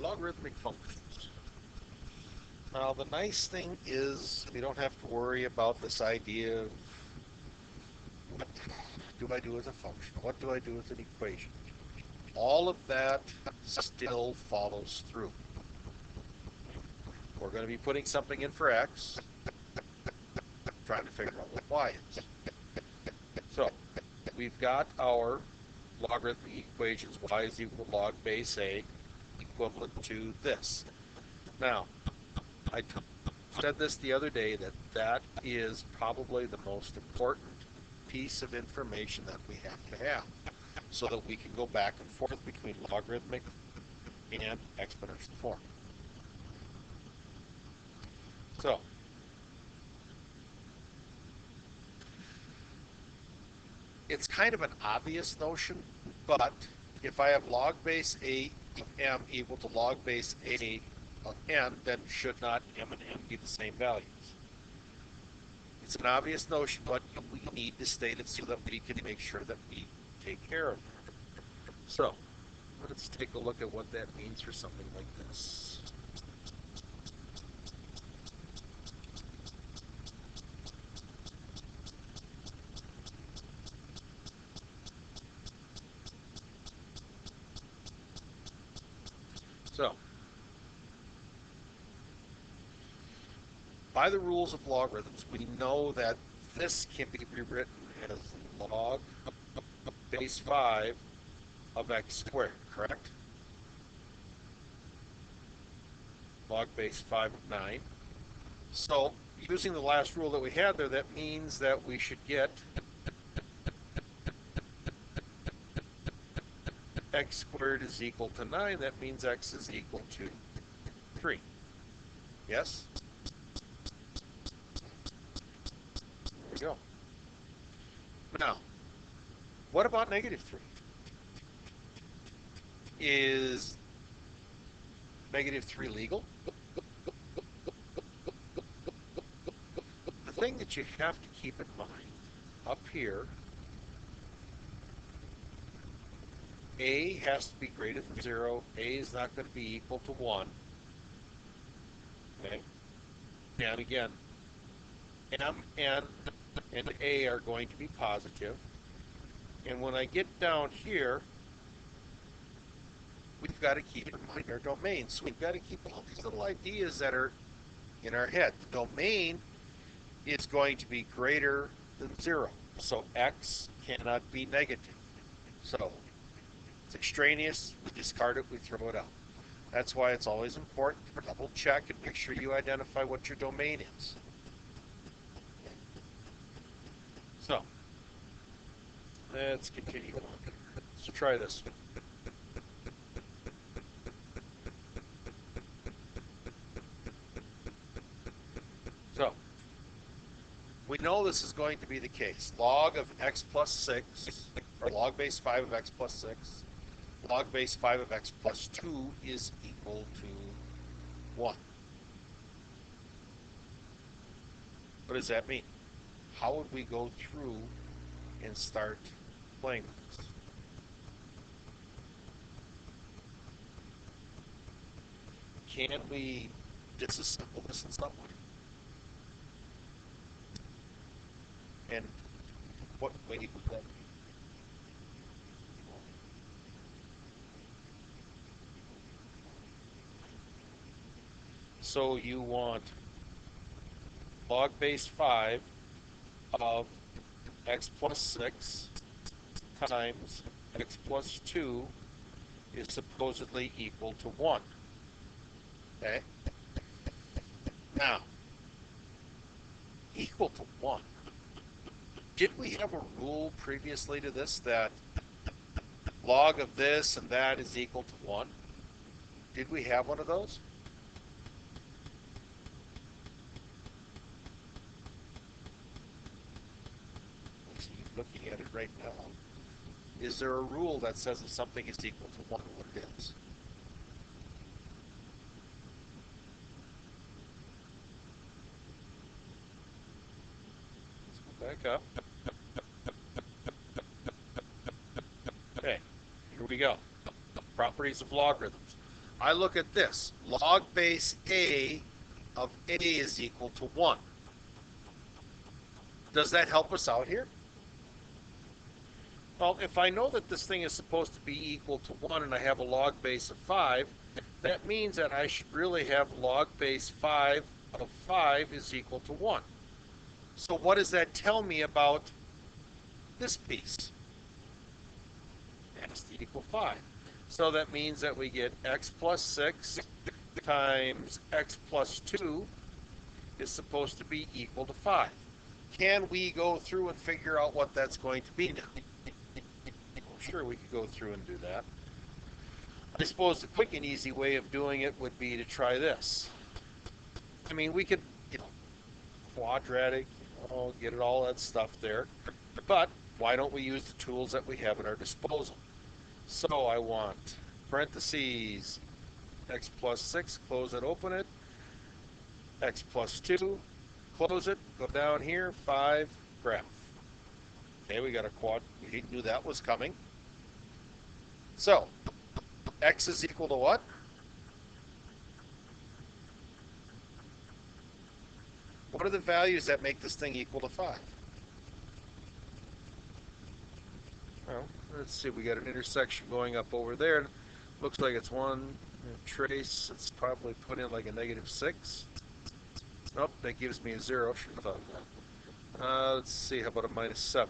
Logarithmic functions. Now the nice thing is we don't have to worry about this idea of what do I do with a function? What do I do with an equation? All of that still follows through. We're going to be putting something in for x, trying to figure out what y is. So we've got our logarithmic equations. Y is equal to log base a, equivalent to this. Now, I said this the other day that that is probably the most important piece of information that we have to have so that we can go back and forth between logarithmic and exponential form. So, it's kind of an obvious notion, but if I have log base a m equal to log base a of n, then should not m and n be the same values? It's an obvious notion, but we need to state it so that we can make sure that we take care of it. So, let's take a look at what that means for something like this. So, by the rules of logarithms, we know that this can be rewritten as log base 5 of x squared, correct? Log base 5 of 9. So, using the last rule that we had there, that means that we should get x squared is equal to 9. That means x is equal to 3. Yes? There we go. Now, what about negative 3? Is negative 3 legal? The thing that you have to keep in mind up here, a has to be greater than 0. A is not going to be equal to 1. Okay? And again, m, n, and a are going to be positive. And when I get down here, we've got to keep in mind our domain. So we've got to keep all these little ideas that are in our head. The domain is going to be greater than 0. So x cannot be negative. So it's extraneous, we discard it, we throw it out. That's why it's always important to double check and make sure you identify what your domain is. So, let's continue on. Let's try this one. So, we know this is going to be the case. Log of x plus 6, or log base 5 of x plus 6, log base 5 of x plus 2 is equal to 1. What does that mean? How would we go through and start playing with this? Can we disassemble this in some way? And what way would that be? So you want log base 5 of x plus 6 times x plus 2 is supposedly equal to 1. Okay? Now, equal to 1. Did we have a rule previously to this that log of this and that is equal to 1? Did we have one of those? Looking at it right now. Is there a rule that says if something is equal to 1, what it is? Let's go back up. Okay, here we go. Properties of logarithms. I look at this. Log base A of A is equal to 1. Does that help us out here? Well, if I know that this thing is supposed to be equal to 1 and I have a log base of 5, that means that I should really have log base 5 of 5 is equal to 1. So what does that tell me about this piece? It has to equal 5. So that means that we get x plus 6 times x plus 2 is supposed to be equal to 5. Can we go through and figure out what that's going to be now? Well, sure, we could go through and do that. I suppose the quick and easy way of doing it would be to try this. I mean, we could, quadratic, get it all that stuff there. But why don't we use the tools that we have at our disposal? So I want parentheses, x plus 6, close it, open it, x plus 2, close it, go down here, 5, graph. Okay, we got a quad, we knew that was coming. So, x is equal to what? What are the values that make this thing equal to 5? Well, let's see, we got an intersection going up over there. Looks like it's one trace. It's probably put in like a -6. Nope, that gives me a 0. Should have thought of that. Let's see, how about a -7?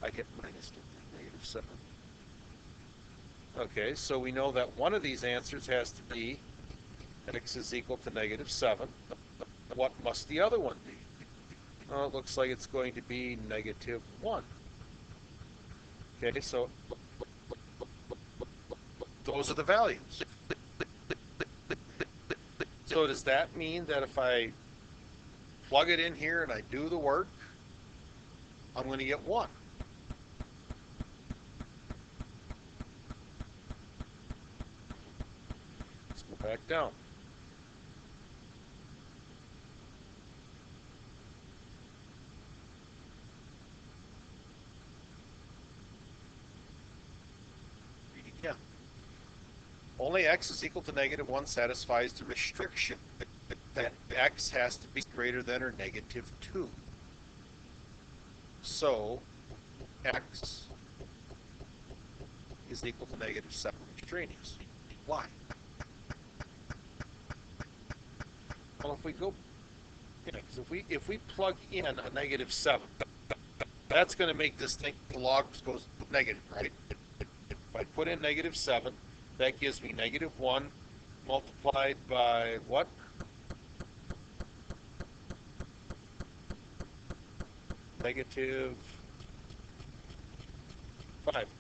I get -7. Okay, so we know that one of these answers has to be x is equal to -7. What must the other one be? Well, it looks like it's going to be -1. Okay, so those are the values. So does that mean that if I plug it in here and I do the work, I'm going to get 1? Let's go back down. Yeah. Only x is equal to -1 satisfies the restriction that x has to be greater than or -2. So x is equal to -7 extraneous. Why? Well, if we go, because if we plug in a -7, that's going to make this thing, the log goes negative, right? If I put in -7, that gives me -1 multiplied by what? -5,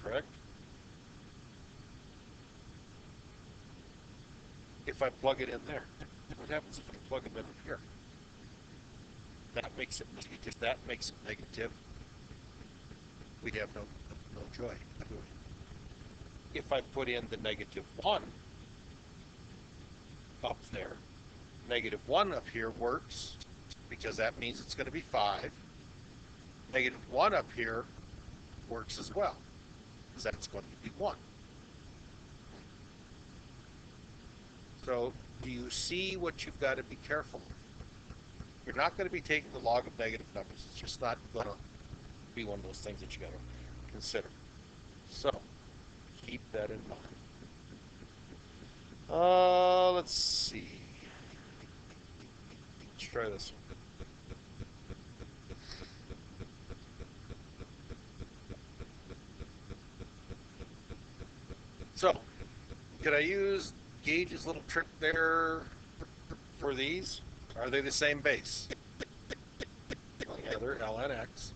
correct? If I plug it in there, what happens if I plug it in here? That makes it negative. That makes it negative. We'd have no joy. If I put in the -1 up there, -1 up here works because that means it's going to be 5. -1 up here works as well because that's going to be 1. So do you see what you've got to be careful of? You're not going to be taking the log of negative numbers. It's just not going to be one of those things that you got to consider. So keep that in mind. Let's see. Let's try this one. So, could I use Gage's little trick there for these? Are they the same base? Yeah, they're ln x.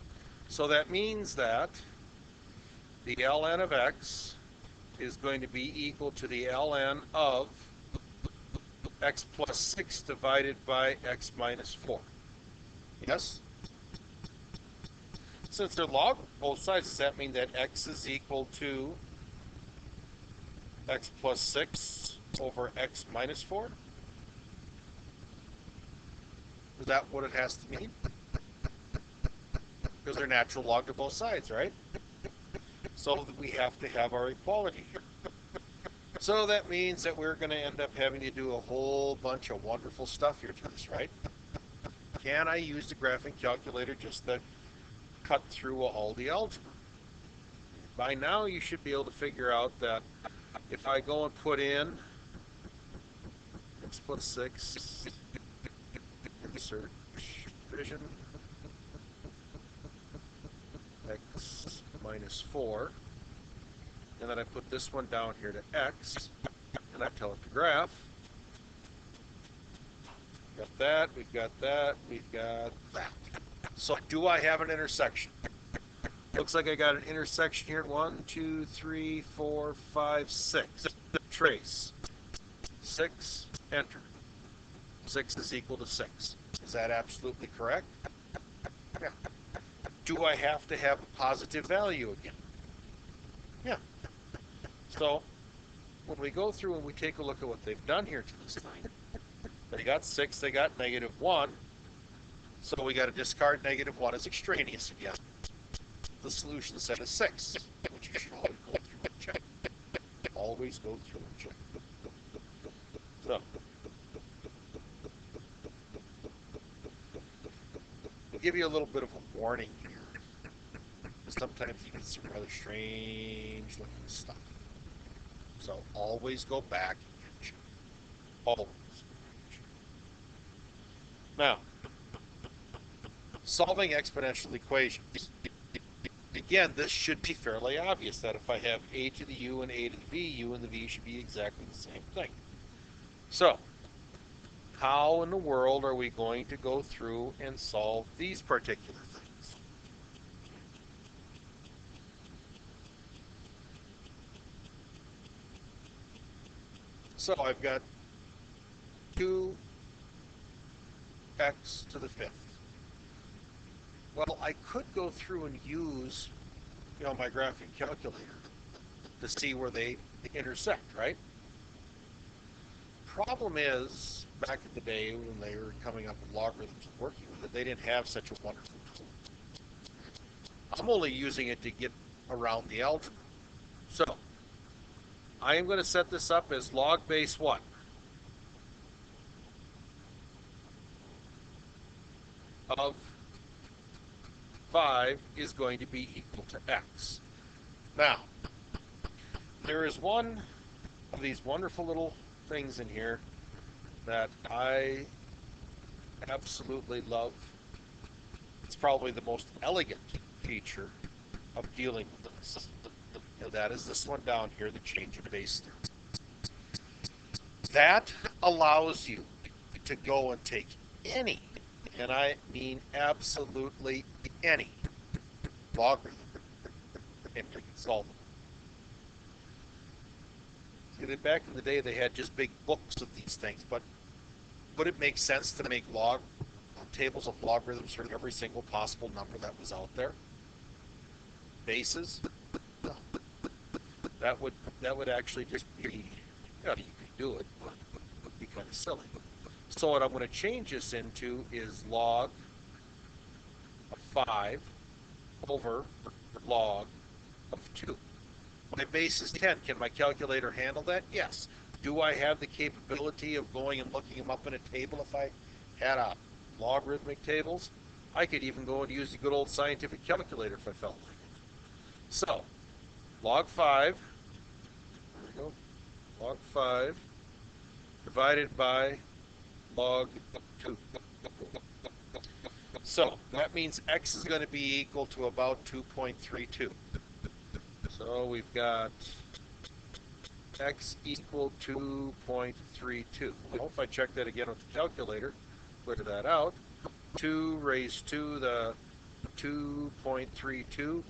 So that means that the ln of x is going to be equal to the ln of x plus 6 divided by x minus 4. Yes? Since they're log both sides, does that mean that x is equal to x plus 6 over x minus 4? Is that what it has to mean? Because they're natural log to both sides, right? So we have to have our equality here. So that means that we're going to end up having to do a whole bunch of wonderful stuff here to this, right? Can I use the graphing calculator just to cut through all the algebra? By now you should be able to figure out that if I go and put in, let's put 6, insert division, x minus 4, and then I put this one down here to x, and I tell it to graph. Got that, we've got that, we've got that. So do I have an intersection? Looks like I got an intersection here. 1, 2, 3, 4, 5, 6. Trace. 6, enter. 6 is equal to 6. Is that absolutely correct? Yeah. Do I have to have a positive value again? Yeah. So when we go through and we take a look at what they've done here to this thing, they got 6, they got -1, so we got to discard -1 as extraneous again. The solution set is 6, which you should always go through and check. Always go through and check. So, I'll give you a little bit of a warning here. Sometimes you get some rather strange looking stuff. So always go back and check. Always. Now, solving exponential equations. Again, this should be fairly obvious that if I have a to the u and a to the v, u and the v should be exactly the same thing. So, how in the world are we going to go through and solve these particular things? So I've got 2x to the 5th. Well, I could go through and use, my graphing calculator to see where they intersect, right? Problem is, back in the day when they were coming up with logarithms and working with it, they didn't have such a wonderful tool. I'm only using it to get around the algebra. So, I am going to set this up as log base what? Of 5 is going to be equal to x. Now, there is one of these wonderful little things in here that I absolutely love. It's probably the most elegant feature of dealing with this. And that is this one down here, the change of base theorem. That allows you to go and take any, and I mean absolutely any, logarithm and solve them. See, back in the day, they had just big books of these things, but would it make sense to make tables of logarithms for every single possible number that was out there? Bases? No. That would actually just be, you could do it, but it would be kind of silly. So what I'm going to change this into is log of 5 over log of 2. My base is 10. Can my calculator handle that? Yes. Do I have the capability of going and looking them up in a table if I had a logarithmic tables? I could even go and use the good old scientific calculator if I felt like it. So, log 5, there we go, log 5 divided by log 2. So, that means x is going to be equal to about 2.32. So, we've got x equal 2.32. I hope I check that again with the calculator. Clear that out. 2 raised to the 2.32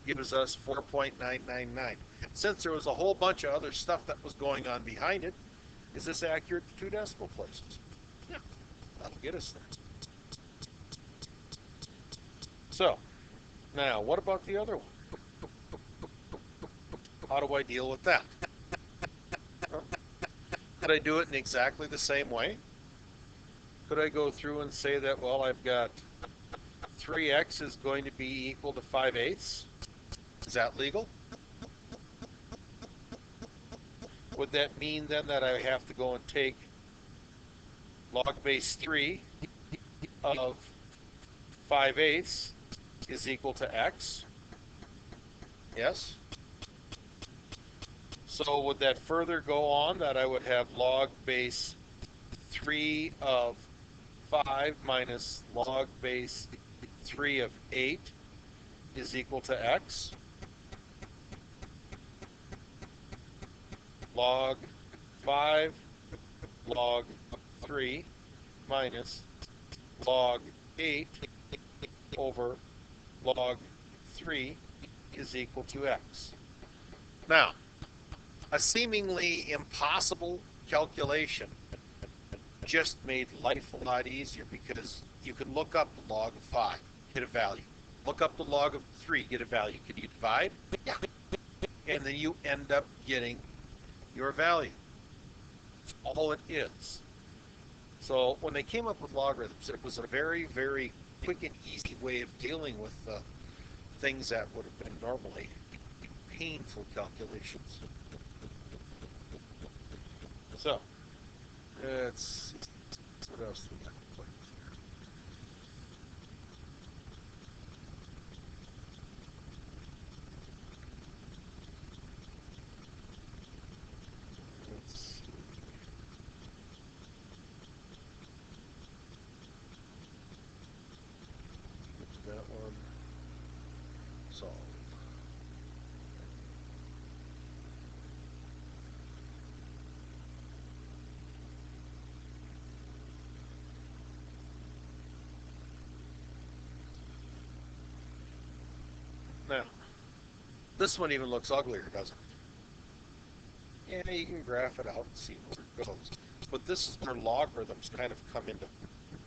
gives us 4.999. Since there was a whole bunch of other stuff that was going on behind it, is this accurate to 2 decimal places? Yeah, that'll get us there. So, now what about the other one? How do I deal with that? Could I do it in exactly the same way? Could I go through and say that, well, I've got 3x is going to be equal to 5/8? Is that legal? Would that mean then that I have to go and take log base 3 of 5/8 is equal to x? Yes. So would that further go on that I would have log base 3 of 5 minus log base 3 of 8 is equal to x? Log 5 log 3 minus log 8 over log 3 is equal to x. Now, a seemingly impossible calculation just made life a lot easier because you can look up the log of 5, get a value. Look up the log of 3, get a value. Can you divide? Yeah. And then you end up getting your value. That's all it is. So when they came up with logarithms, it was a very, very quick and easy way of dealing with things that would have been normally painful calculations. So, let's see. What else do we got to play with here? Let's see. That one. Solve. Now, this one even looks uglier, doesn't it? Yeah, you can graph it out and see where it goes. But this is where logarithms kind of come into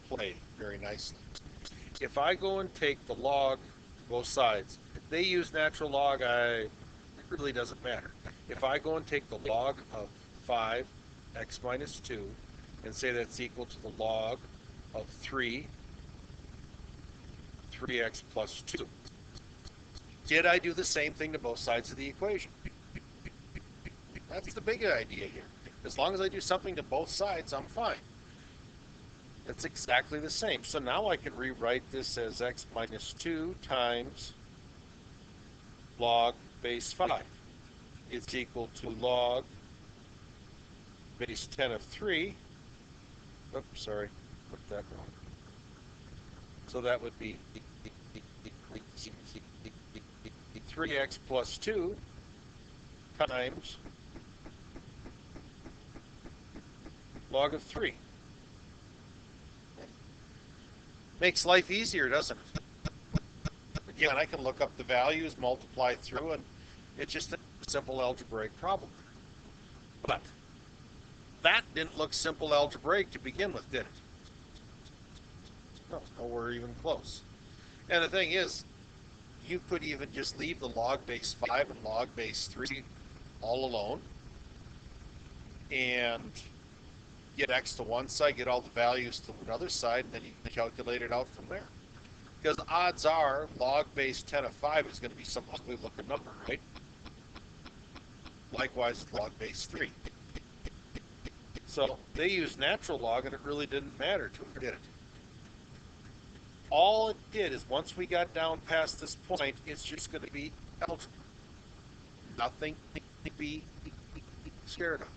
play very nicely. If I go and take the log, both sides, they use natural log, it really doesn't matter. If I go and take the log of 5, x minus 2, and say that's equal to the log of 3, 3x plus 2. Did I do the same thing to both sides of the equation? That's the big idea here. As long as I do something to both sides, I'm fine. It's exactly the same. So now I can rewrite this as x minus 2 times log base 5 is equal to log base 10 of 3. Oops, sorry, put that wrong. So that would be 3x plus 2 times log of 3. Makes life easier, doesn't it? Again, I can look up the values, multiply through, and it's just a simple algebraic problem. But that didn't look simple algebraic to begin with, did it? No, nowhere even close. And the thing is, you could even just leave the log base 5 and log base 3 all alone and get x to one side, get all the values to another side, and then you can calculate it out from there. Because odds are log base 10 of 5 is going to be some ugly looking number, right? Likewise with log base 3. So they used natural log and it really didn't matter to them, did it? All it did is once we got down past this point, it's just going to be algebra. Nothing to be scared of.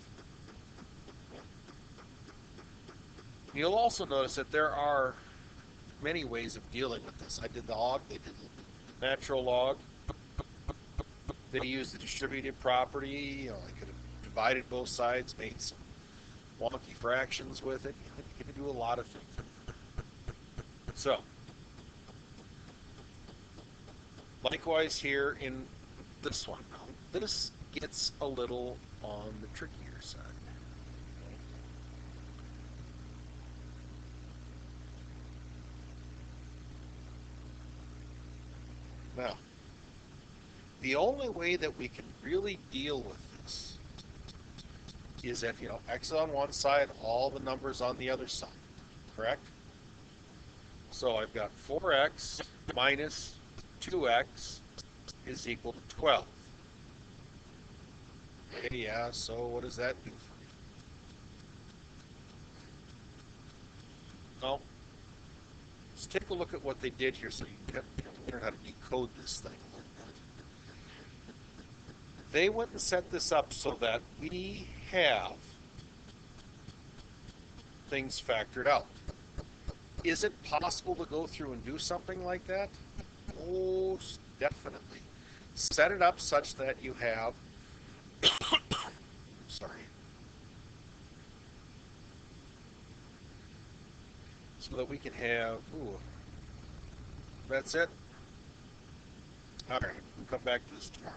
You'll also notice that there are many ways of dealing with this. I did the log, they did natural log. They used the distributive property. You know, I could have divided both sides, made some wonky fractions with it. You can do a lot of things. So, likewise here in this one. This gets a little on the trickier side. Now, the only way that we can really deal with this is if, x on one side, all the numbers on the other side, correct? So I've got 4x minus 2x is equal to 12. Okay, yeah, so what does that do for me? No, let's take a look at what they did here so you can learn how to decode this thing. They went and set this up so that we have things factored out. Is it possible to go through and do something like that? Oh, definitely. Set it up such that you have, sorry, so that we can have, ooh, that's it. All right, we'll come back to this tomorrow.